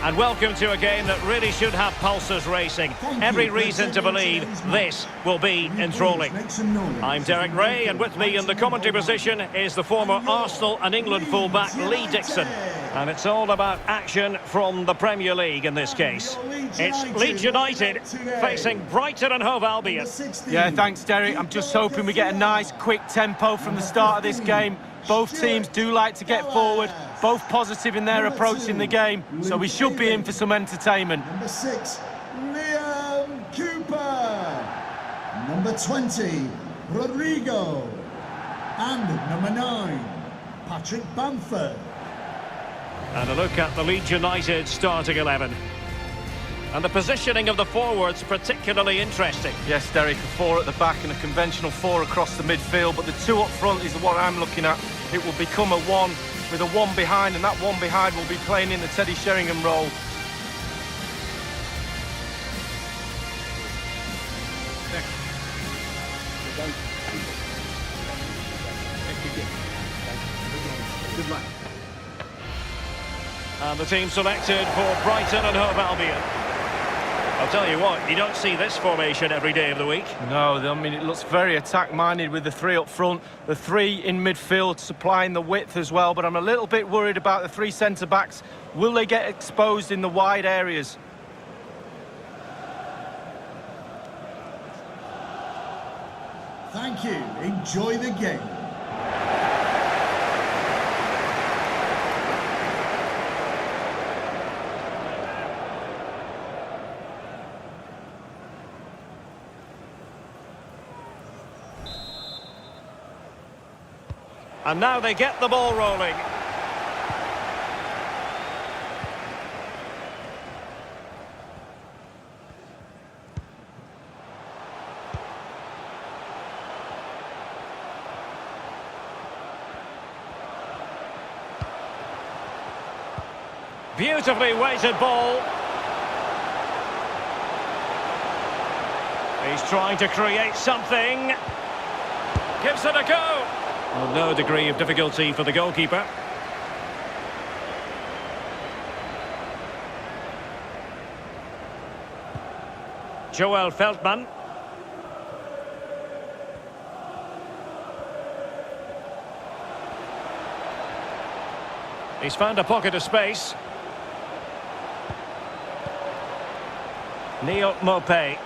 And welcome to a game that really should have pulses racing. Every reason to believe this will be enthralling. I'm Derek Ray, and with me in the commentary position is the former Arsenal and England fullback Lee Dixon. And it's all about action from the Premier League in this case. It's Leeds United facing Brighton and Hove Albion. Yeah, thanks, Derek. I'm just hoping we get a nice, quick tempo from the start of this game. Both teams do like to get forward, both positive in their approach in the game, so we should be in for some entertainment. Number 6, Liam Cooper. Number 20, Rodrigo. And number 9, Patrick Bamford. And a look at the Leeds United starting 11. And the positioning of the forwards particularly interesting. Yes, Derek, a 4 at the back and a conventional 4 across the midfield, but the 2 up front is what I'm looking at. It will become a 1 with a 1 behind, and that 1 behind will be playing in the Teddy Sheringham role. Good luck. And the team selected for Brighton and Hove Albion. I'll tell you what, you don't see this formation every day of the week. No, I mean, it looks very attack-minded with the 3 up front, the 3 in midfield supplying the width as well, but I'm a little bit worried about the 3 centre-backs. Will they get exposed in the wide areas? Thank you. Enjoy the game. And now they get the ball rolling. Beautifully weighted ball. He's trying to create something. Gives it a go. Well, no degree of difficulty for the goalkeeper. Joel Feldman. He's found a pocket of space. Neil Maupay.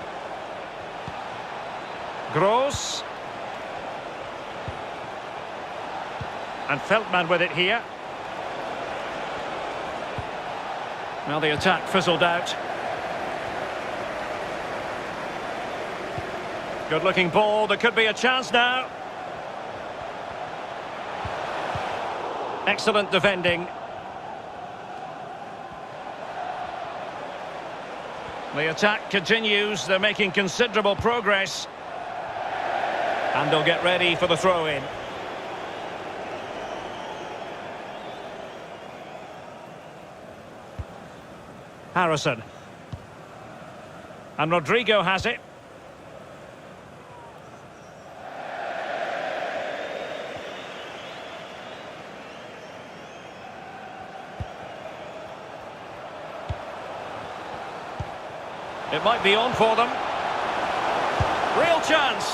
Gross. And Feldman with it here. Well, the attack fizzled out. Good-looking ball. There could be a chance now. Excellent defending. The attack continues. They're making considerable progress. And they'll get ready for the throw-in. Harrison. And Rodrigo has it. It might be on for them. Real chance.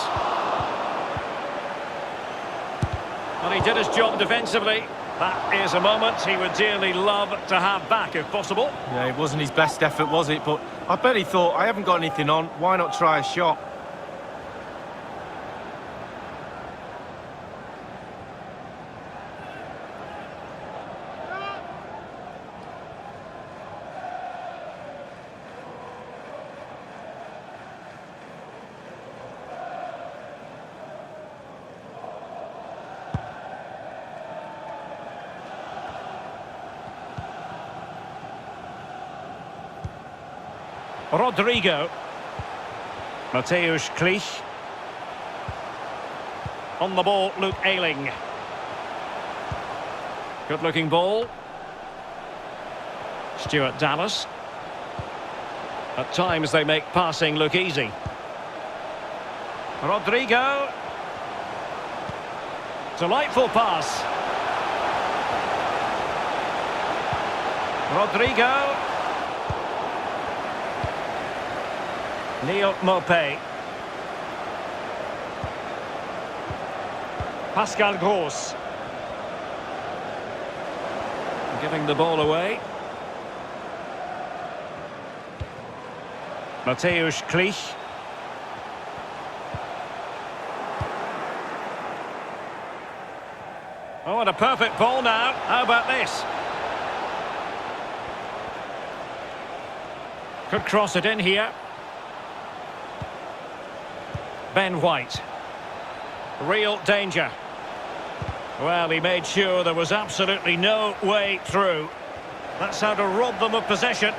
Well, he did his job defensively. That is a moment he would dearly love to have back, if possible. Yeah, it wasn't his best effort, was it? But I bet he thought, I haven't got anything on, why not try a shot? Rodrigo. Mateusz Klich. On the ball, Luke Ayling. Good-looking ball. Stuart Dallas. At times they make passing look easy. Rodrigo. Delightful pass. Rodrigo. Neil Maupay. Pascal Gross. Giving the ball away. Mateusz Klich. Oh, and a perfect ball now. How about this? Could cross it in here. Ben White. Real danger. Well, he made sure there was absolutely no way through. That's how to rob them of possession.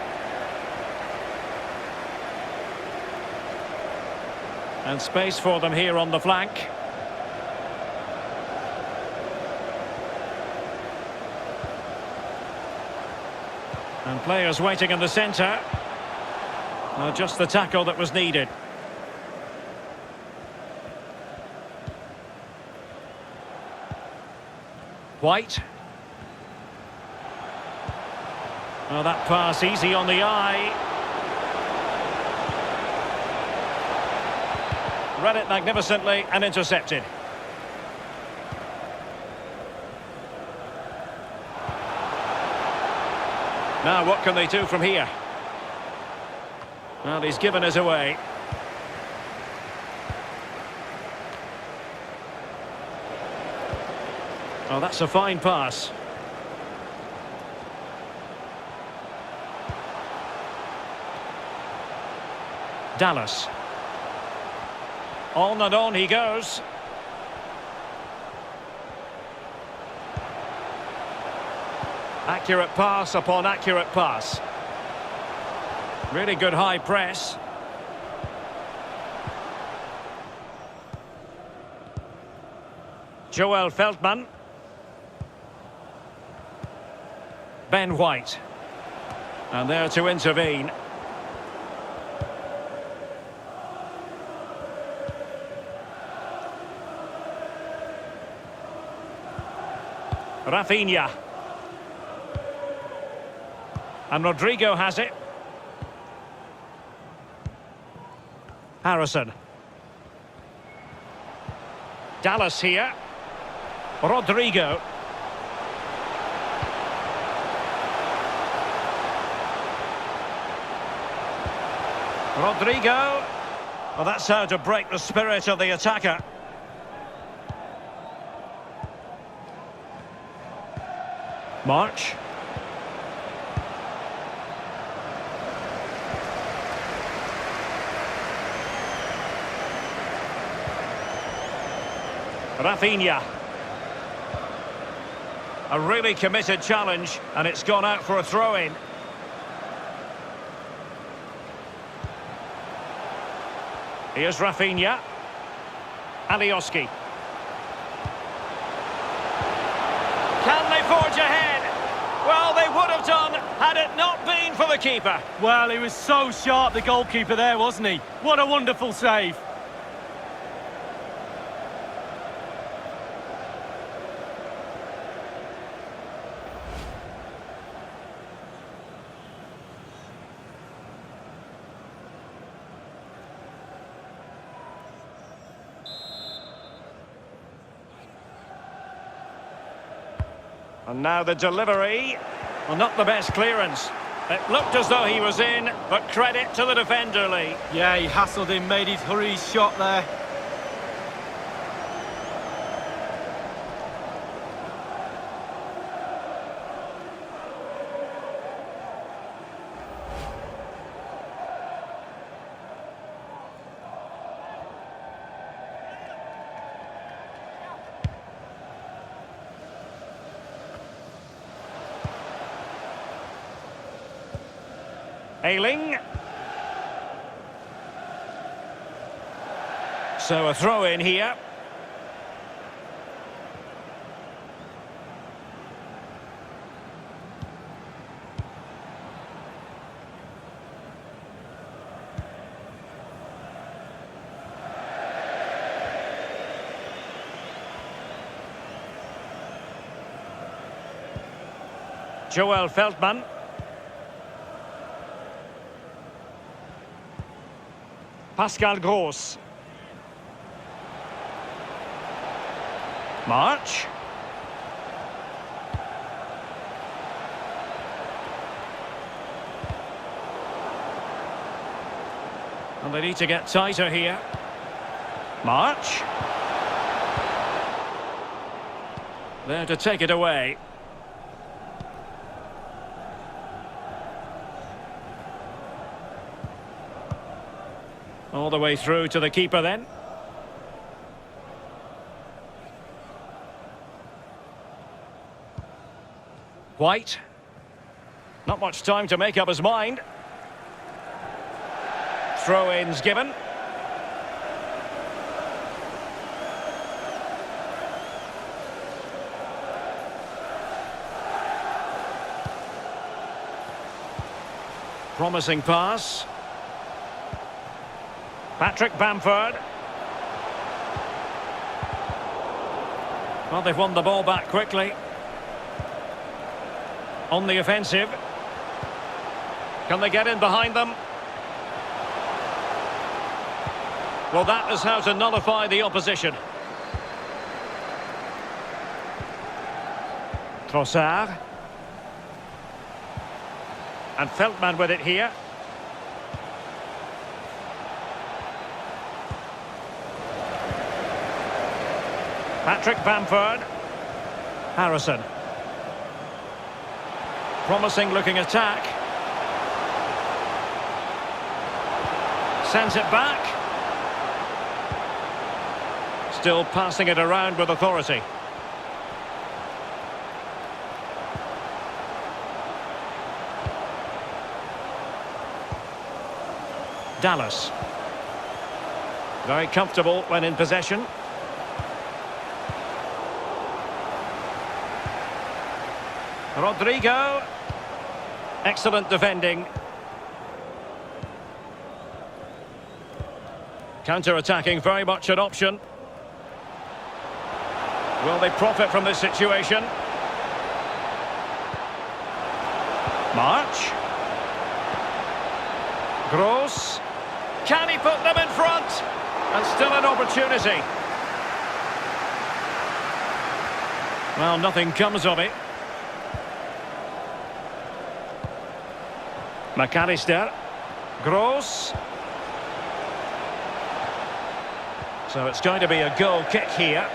And space for them here on the flank. And players waiting in the centre. Just the tackle that was needed. White. Oh, that pass easy on the eye. Read it magnificently and intercepted. Now what can they do from here? Well, he's given us away. Oh, that's a fine pass. Dallas. On and on he goes. Accurate pass upon accurate pass. Really good high press. Joel Feldman. Ben White. And there to intervene. Rafinha. And Rodrigo has it. Harrison. Dallas here. Rodrigo. Rodrigo. Well, that's how to break the spirit of the attacker. March. Rafinha. A really committed challenge, and it's gone out for a throw-in. Here's Rafinha. Alioski. Can they forge ahead? Well, they would have done had it not been for the keeper. Well, he was so sharp, the goalkeeper there, wasn't he? What a wonderful save. And now the delivery. Well, not the best clearance. It looked as though he was in, but credit to the defender, Lee. Yeah, he hassled him, made his hurried shot there. Ailing. So a throw in here. Joel Feldman. Pascal Gross. March. And they need to get tighter here. March. There to take it away. All the way through to the keeper then. White. Not much time to make up his mind. Throw-ins given. Promising pass. Patrick Bamford. Well, they've won the ball back quickly. On the offensive. Can they get in behind them? Well, that is how to nullify the opposition. Trossard. And Feldman with it here. Patrick Bamford. Harrison. Promising looking attack. Sends it back. Still passing it around with authority. Dallas. Very comfortable when in possession. Rodrigo. Excellent defending. Counter-attacking, very much an option. Will they profit from this situation? March. Gross. Can he put them in front? And still an opportunity. Well, nothing comes of it. McAllister. Gross. So it's going to be a goal kick here.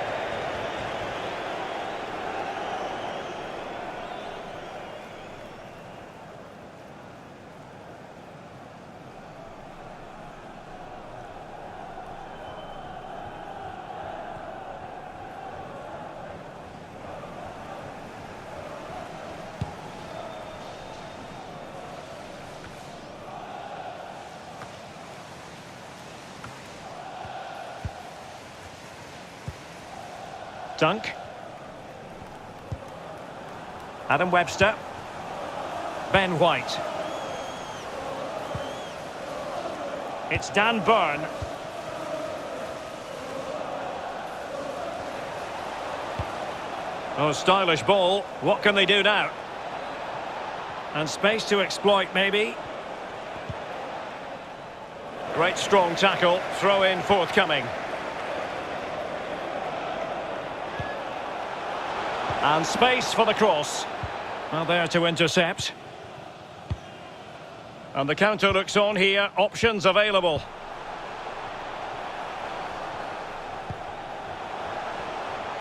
Dunk. Adam Webster. Ben White. It's Dan Burn. Oh, stylish ball. What can they do now? And space to exploit, maybe. Great strong tackle. Throw in forthcoming. And space for the cross. Well, there to intercept. And the counter looks on here. Options available.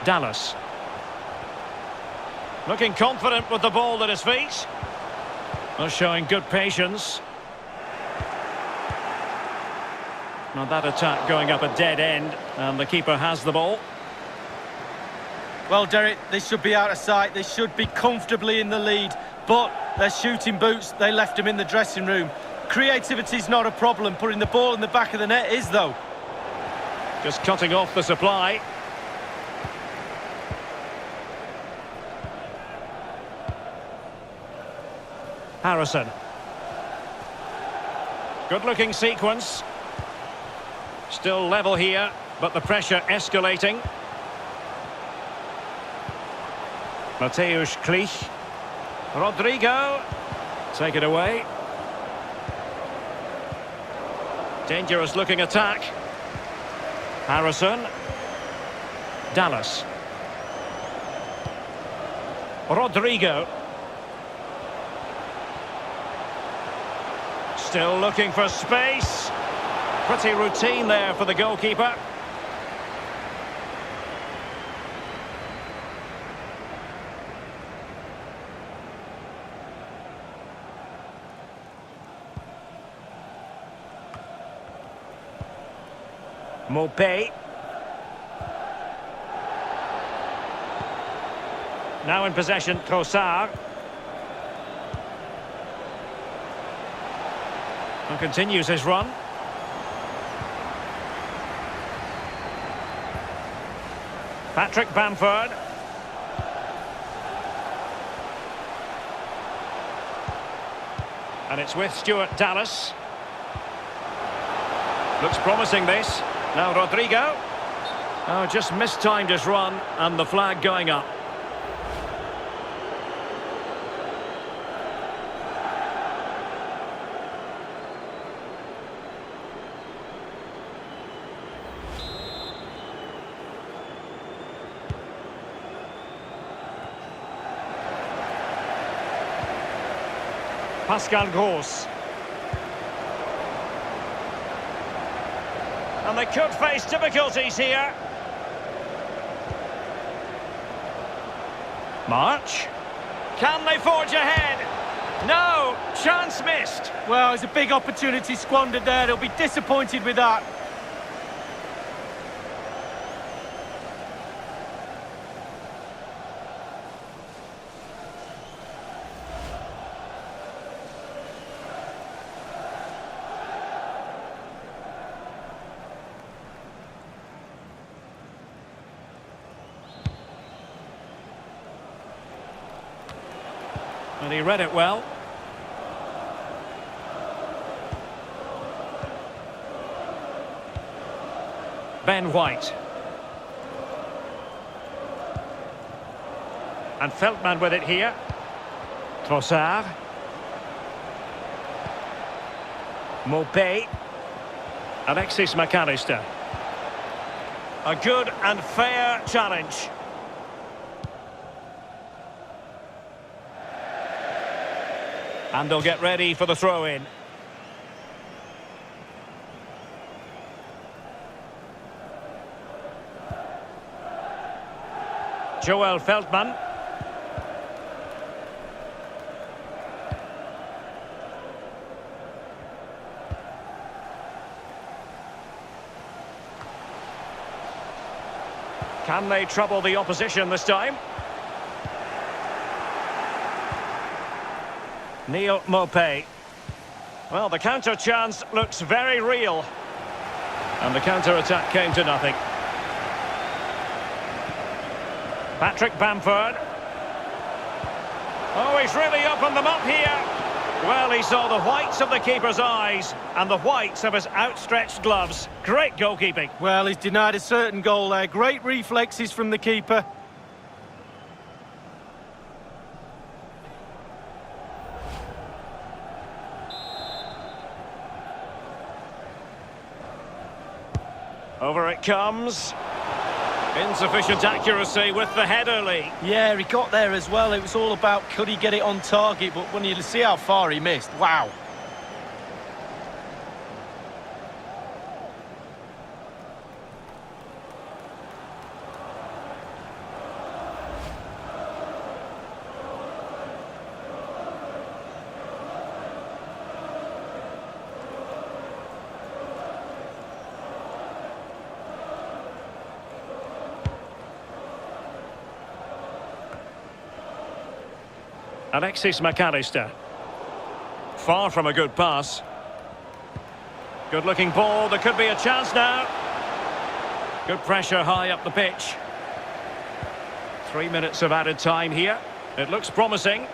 Dallas. Looking confident with the ball at his feet. Well, showing good patience. Now that attack going up a dead end. And the keeper has the ball. Well, Derek, they should be out of sight. They should be comfortably in the lead. But their shooting boots, they left them in the dressing room. Creativity's not a problem. Putting the ball in the back of the net is, though. Just cutting off the supply. Harrison. Good-looking sequence. Still level here, but the pressure escalating. Mateusz Klich. Rodrigo. Take it away. Dangerous looking attack. Harrison. Dallas. Rodrigo. Still looking for space. Pretty routine there for the goalkeeper. Mopé. Now in possession, Trossard. And continues his run. Patrick Bamford. And it's with Stuart Dallas. Looks promising, this. Now Rodrigo. Oh, just mistimed his run, and the flag going up. Pascal Gross. And they could face difficulties here. March. Can they forge ahead? No, chance missed. Well, it's a big opportunity squandered there. They'll be disappointed with that. And he read it well. Ben White. And Feldman with it here. Trossard. Mopé. Alexis McAllister. A good and fair challenge. And they'll get ready for the throw-in. Joel Feldman. Can they trouble the opposition this time? Neil Mopé. Well, the counter chance looks very real. And the counter-attack came to nothing. Patrick Bamford. Oh, he's really opened them up here. Well, he saw the whites of the keeper's eyes and the whites of his outstretched gloves. Great goalkeeping. Well, he's denied a certain goal there. Great reflexes from the keeper. Over it comes. Insufficient accuracy with the header, Lee. Yeah, he got there as well. It was all about could he get it on target, but when you see how far he missed, wow. Alexis McAllister. Far from a good pass. Good looking ball, there could be a chance now. Good pressure high up the pitch. 3 minutes of added time here. It looks promising.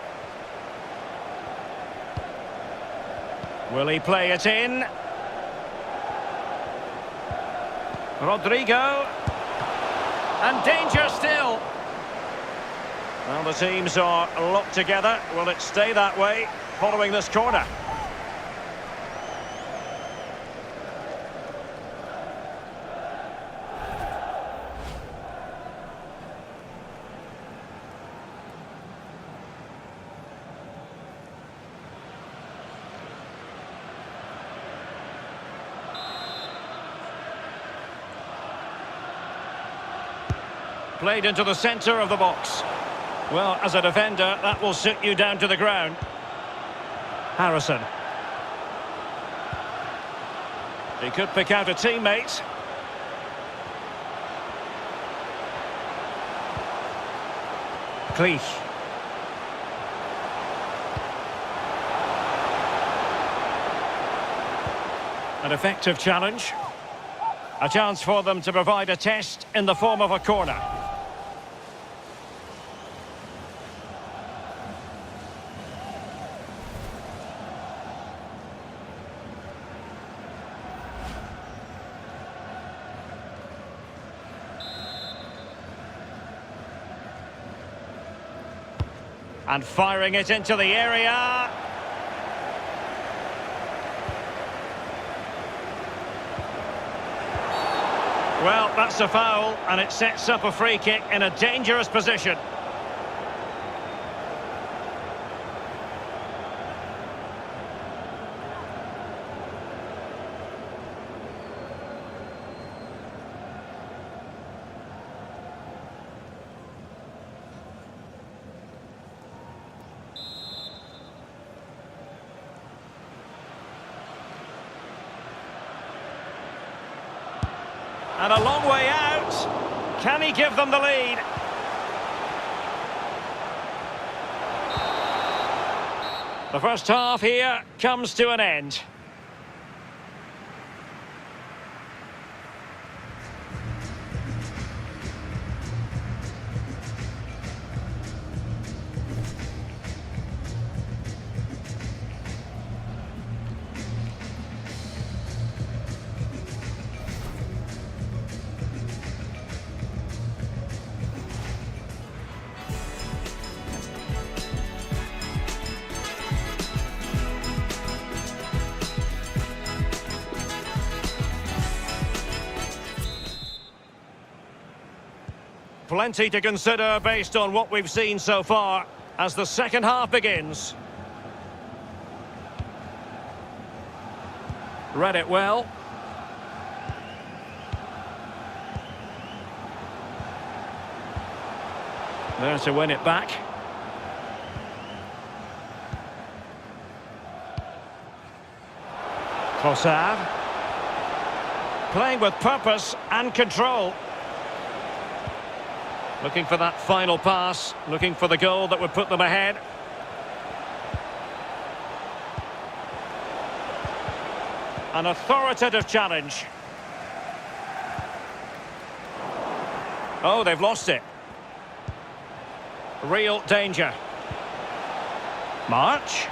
Will he play it in? Rodrigo. And danger still. Well, the teams are locked together. Will it stay that way following this corner? Played into the centre of the box. Well, as a defender, that will sit you down to the ground. Harrison. He could pick out a teammate. Cleach. An effective challenge. A chance for them to provide a test in the form of a corner. And firing it into the area. Well, that's a foul, and it sets up a free kick in a dangerous position. And a long way out. Can he give them the lead? The first half here comes to an end. Plenty to consider based on what we've seen so far as the second half begins. Read it well. There to win it back. Trossard. Playing with purpose and control. Looking for that final pass, looking for the goal that would put them ahead. An authoritative challenge. Oh, they've lost it. Real danger. March.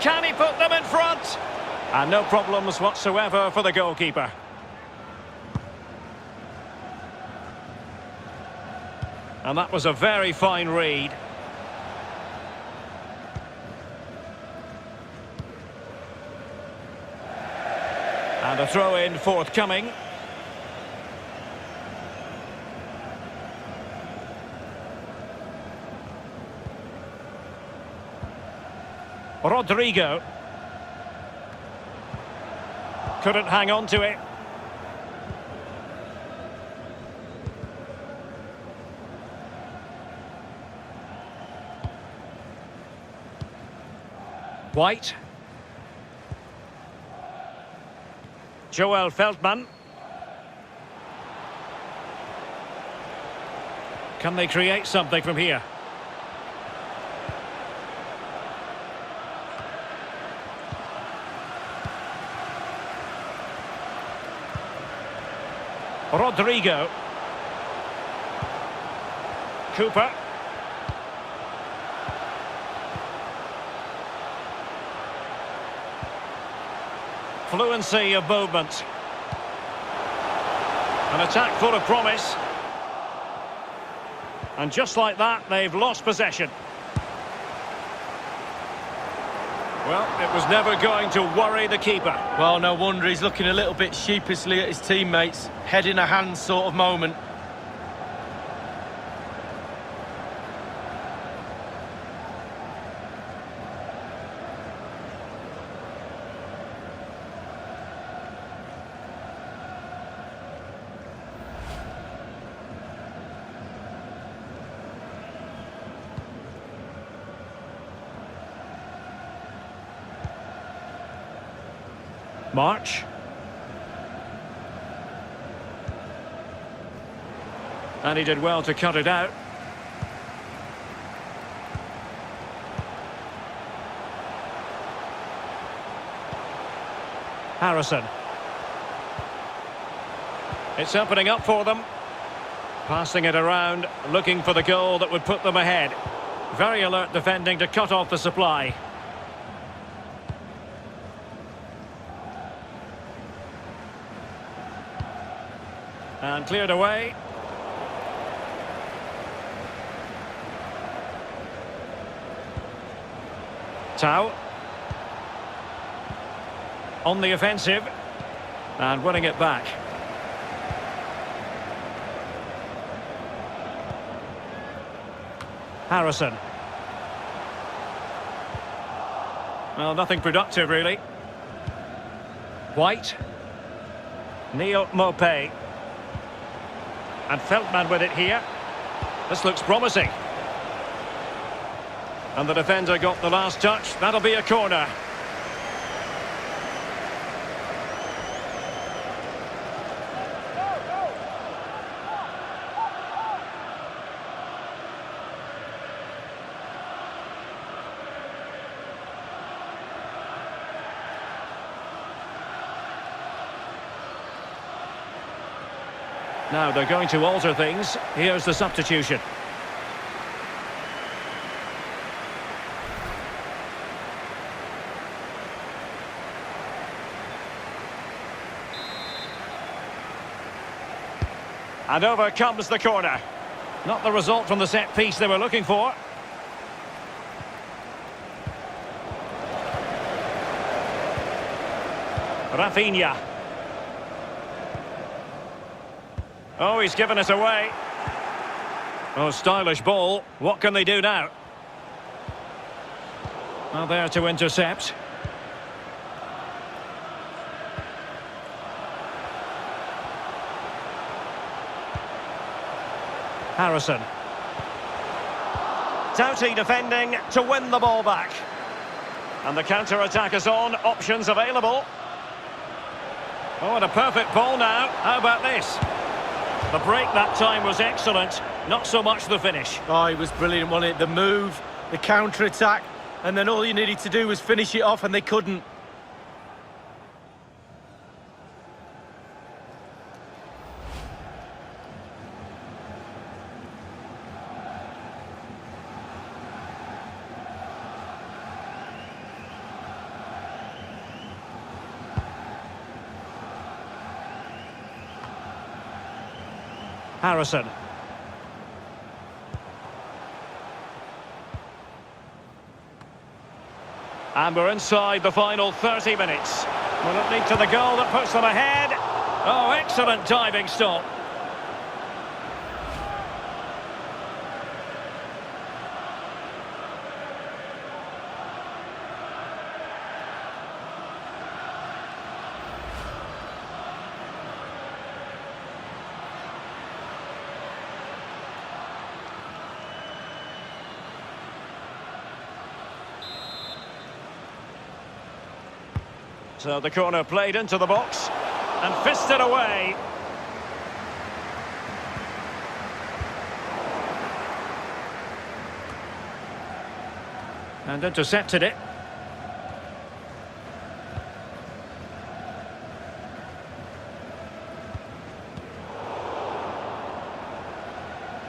Can he put them in front? And no problems whatsoever for the goalkeeper. And that was a very fine read. And a throw-in forthcoming. Rodrigo. Couldn't hang on to it. White. Joel Feldman. Can they create something from here? Rodrigo. Cooper. Fluency of movement. An attack full of promise. And just like that, they've lost possession. Well, it was never going to worry the keeper. Well, no wonder he's looking a little bit sheepishly at his teammates. Head in a hand sort of moment. March. And he did well to cut it out. Harrison. It's opening up for them. Passing it around, looking for the goal that would put them ahead. Very alert defending to cut off the supply. And cleared away. Tau. On the offensive. And winning it back. Harrison. Well, nothing productive, really. White. Neil Maupay. And Feldman with it here. This looks promising. And the defender got the last touch. That'll be a corner. Now they're going to alter things. Here's the substitution. And over comes the corner. Not the result from the set piece they were looking for. Rafinha. Oh, he's given it away. Oh, stylish ball. What can they do now? Well, there to intercept. Harrison. Doughty defending to win the ball back. And the counter-attack is on. Options available. Oh, and a perfect ball now. How about this? The break that time was excellent. Not so much the finish. Oh, it was brilliant, wasn't it? The move, the counter-attack, and then all you needed to do was finish it off, and they couldn't. Harrison. And we're inside the final 30 minutes. Will it lead to the goal that puts them ahead? Oh, excellent diving stop. So the corner played into the box and fisted away. And intercepted it.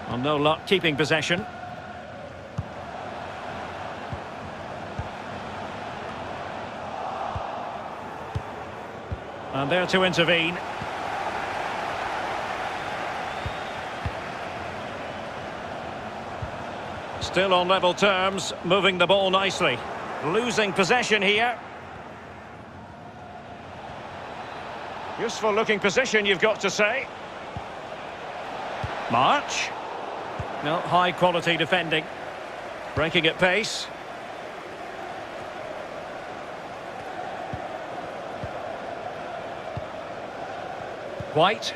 Well, no luck keeping possession. And there to intervene. Still on level terms, moving the ball nicely. Losing possession here. Useful looking position, you've got to say. March. No, high quality defending. Breaking at pace. White.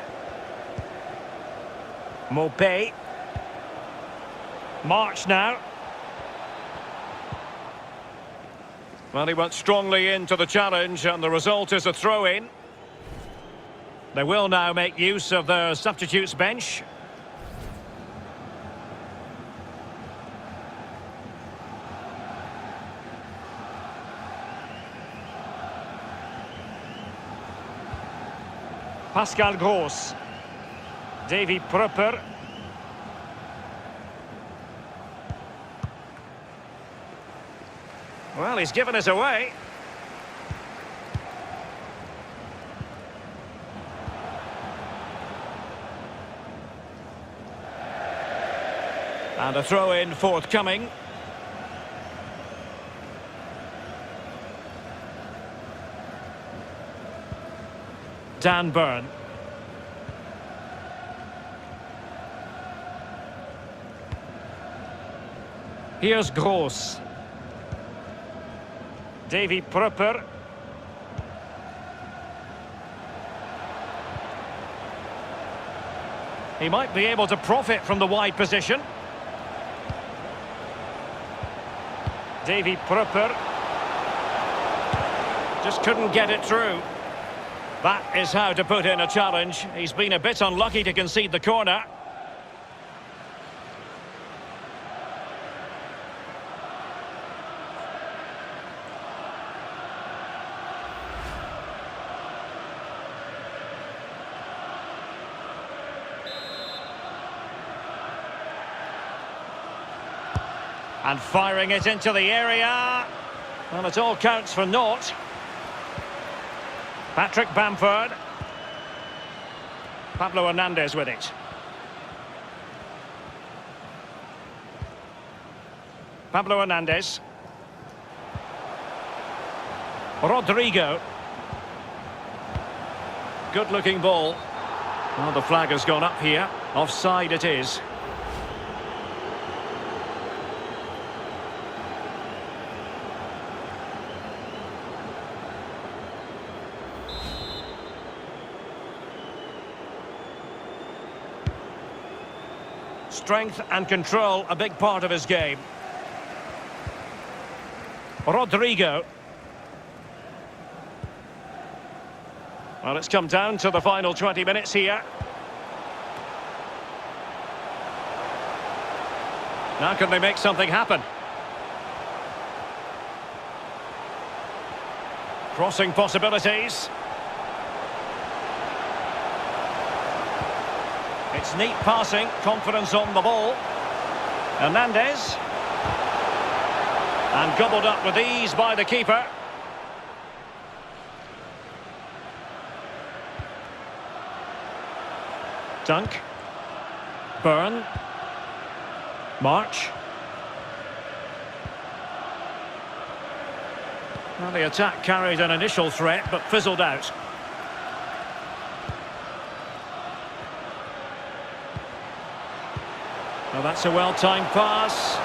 Maupay. March now. Well, he went strongly into the challenge, and the result is a throw-in. They will now make use of their substitutes bench. Pascal Gross. Davy Prupper. Well, he's given us away. And a throw-in forthcoming. Dan Burn. Here's Gross. Davy Prupper. He might be able to profit from the wide position. Davy Prupper. Just couldn't get it through. That is how to put in a challenge. He's been a bit unlucky to concede the corner. And firing it into the area. Well, it all counts for naught. Patrick Bamford. Pablo Hernandez with it. Pablo Hernandez. Rodrigo. Good looking ball. Well, the flag has gone up here. Offside it is. Strength and control, a big part of his game. Rodrigo. Well, it's come down to the final 20 minutes here. Now can they make something happen? Crossing possibilities. It's neat passing, confidence on the ball. Hernandez. And gobbled up with ease by the keeper. Dunk. Burn. March. Well, the attack carried an initial threat, but fizzled out. Well, that's a well-timed pass.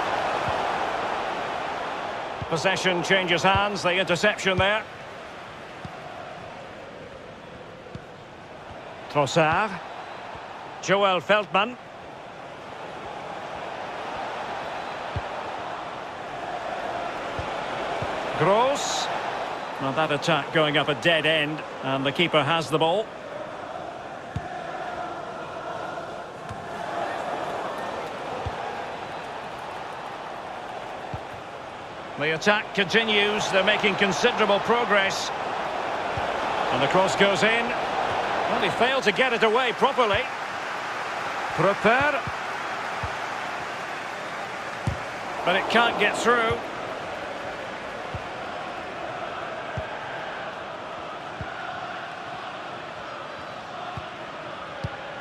Possession changes hands, the interception there. Trossard. Joel Feldman. Gross. Well, that attack going up a dead end, and the keeper has the ball. The attack continues, they're making considerable progress. And the cross goes in. Well, he failed to get it away properly. Prepare. But it can't get through.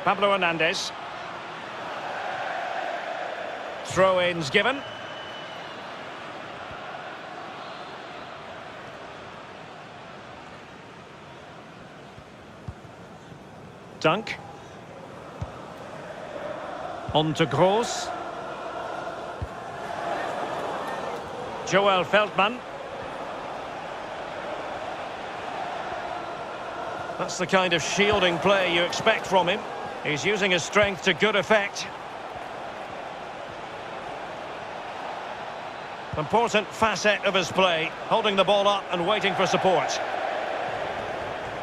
Pablo Hernandez. Throw-ins given. Dunk. On to Gross. Joel Feldman. That's the kind of shielding play you expect from him. He's using his strength to good effect. Important facet of his play, holding the ball up and waiting for support.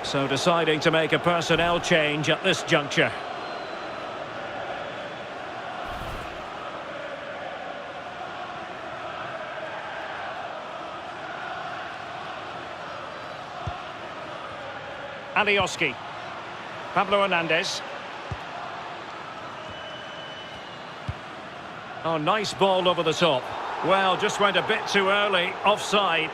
So deciding to make a personnel change at this juncture. Alioski. Pablo Hernandez. Oh, nice ball over the top. Well, just went a bit too early, offside.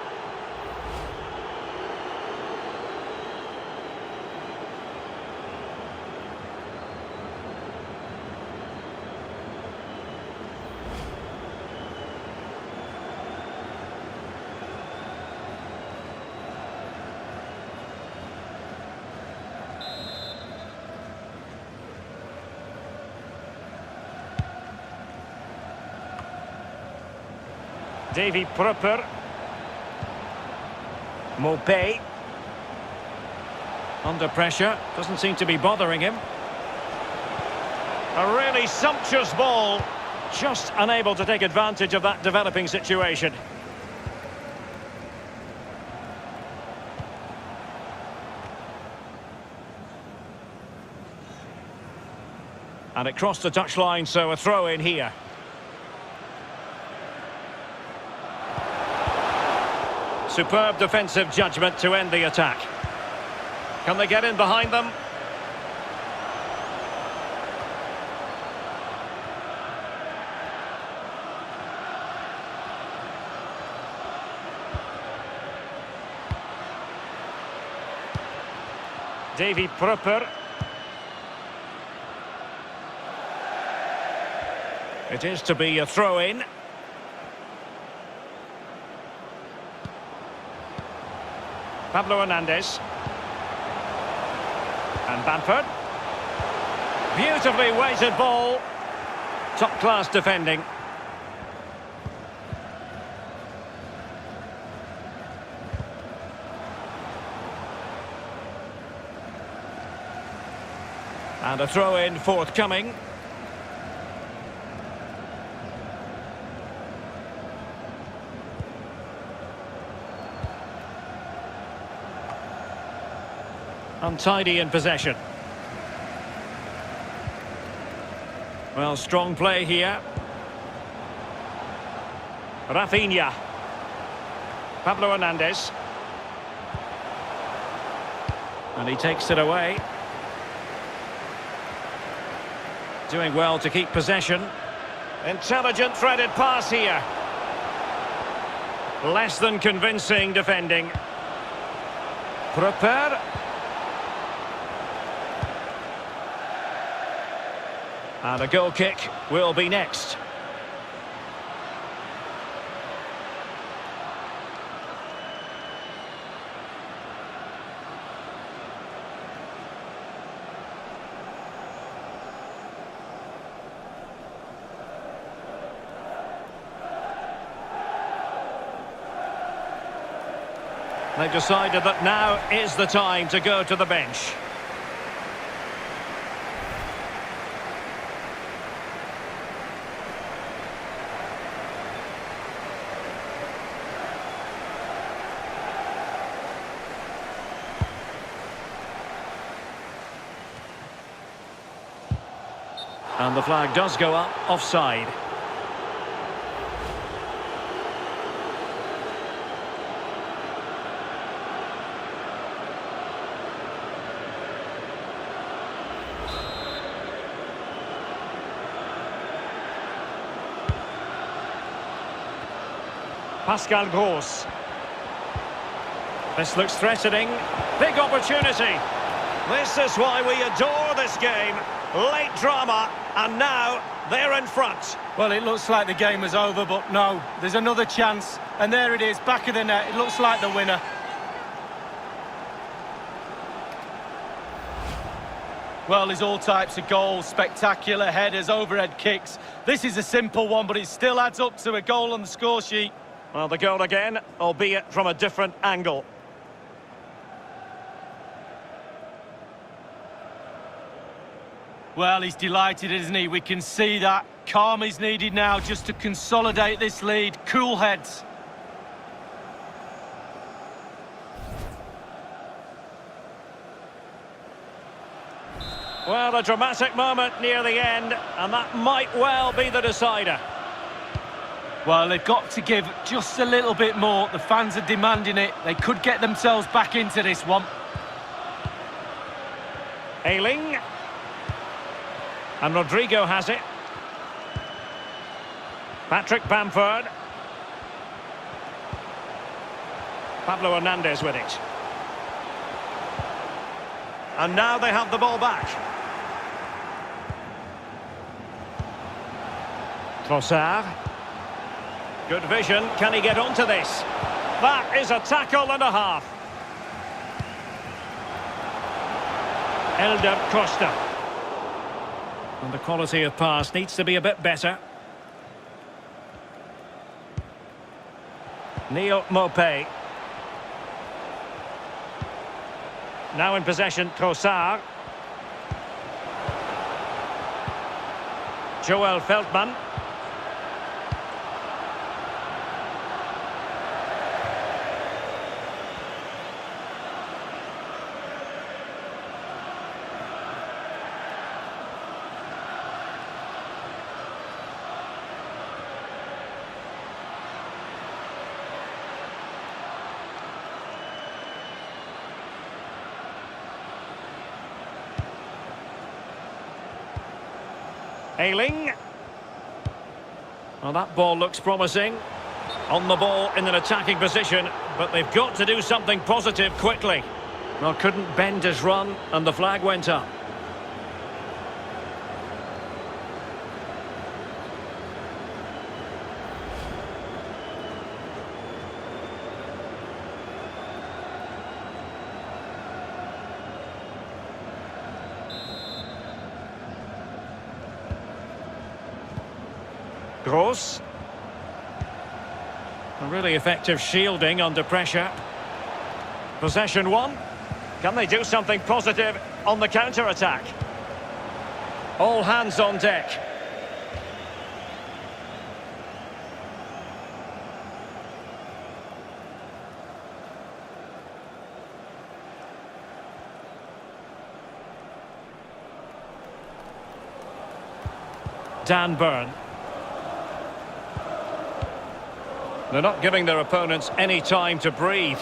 Davy Prupper. Mopé. Under pressure. Doesn't seem to be bothering him. A really sumptuous ball. Just unable to take advantage of that developing situation. And it crossed the touchline, so a throw in here. Superb defensive judgment to end the attack. Can they get in behind them? Davy Prupper. It is to be a throw-in. Pablo Hernandez. And Bamford. Beautifully weighted ball. Top-class defending. And a throw-in forthcoming. Untidy in possession. Well, strong play here. Rafinha. Pablo Hernandez. And he takes it away. Doing well to keep possession. Intelligent threaded pass here. Less than convincing defending. Prepare. And a goal kick will be next. They've decided that now is the time to go to the bench. And the flag does go up, offside. Pascal Gross. This looks threatening. Big opportunity. This is why we adore this game. Late drama, and now they're in front. Well, it looks like the game is over, but no, there's another chance. And there it is, back of the net. It looks like the winner. Well, there's all types of goals, spectacular headers, overhead kicks. This is a simple one, but it still adds up to a goal on the score sheet. Well, the goal again, albeit from a different angle. Well, he's delighted, isn't he? We can see that. Calm is needed now just to consolidate this lead. Cool heads. Well, a dramatic moment near the end, and that might well be the decider. Well, they've got to give just a little bit more. The fans are demanding it. They could get themselves back into this one. Ayling. And Rodrigo has it. Patrick Bamford. Pablo Hernandez with it. And now they have the ball back. Trossard. Good vision. Can he get onto this? That is a tackle and a half. Elder Costa. And the quality of pass needs to be a bit better. Neil Maupay. Now in possession, Trossard. Joel Feldman. Ayling. Well, that ball looks promising. On the ball in an attacking position, but they've got to do something positive quickly. Well, couldn't bend his run, and the flag went up. Gross. A really effective shielding under pressure. Possession one. Can they do something positive on the counter-attack? All hands on deck. Dan Burn. They're not giving their opponents any time to breathe.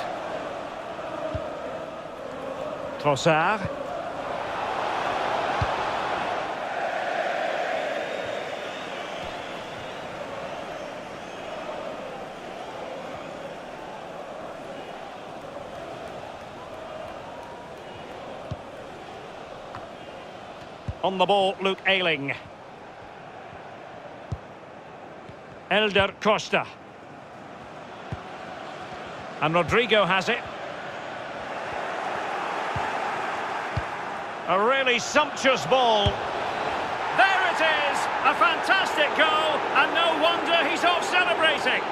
Trossard. On the ball, Luke Ayling. Elder Costa. And Rodrigo has it. A really sumptuous ball. There it is! A fantastic goal, and no wonder he's off celebrating.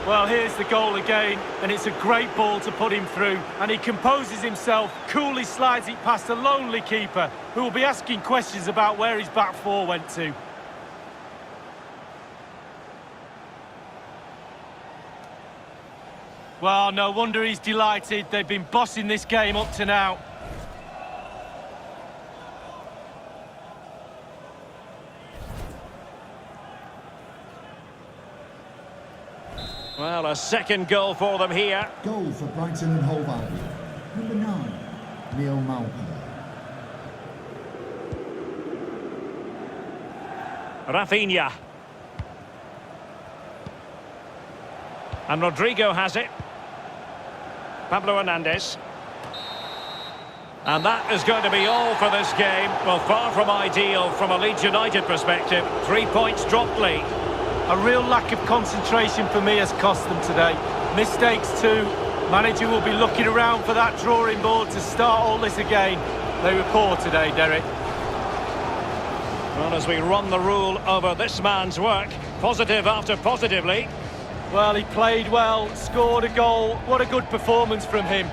Well, here's the goal again, and it's a great ball to put him through. And he composes himself, coolly slides it past a lonely keeper, who will be asking questions about where his back four went to. Well, no wonder he's delighted. They've been bossing this game up to now. Well, a second goal for them here. Goal for Brighton and Hove Albion. Number 9, Neil Maupay. Rafinha. And Rodrigo has it. Pablo Hernandez. And that is going to be all for this game. Well, far from ideal from a Leeds United perspective. 3 points dropped lead. A real lack of concentration for me has cost them today. Mistakes too. Manager will be looking around for that drawing board to start all this again. They were poor today, Derek. Well, as we run the rule over this man's work, Positive after positively. Well, he played well, scored a goal. What a good performance from him.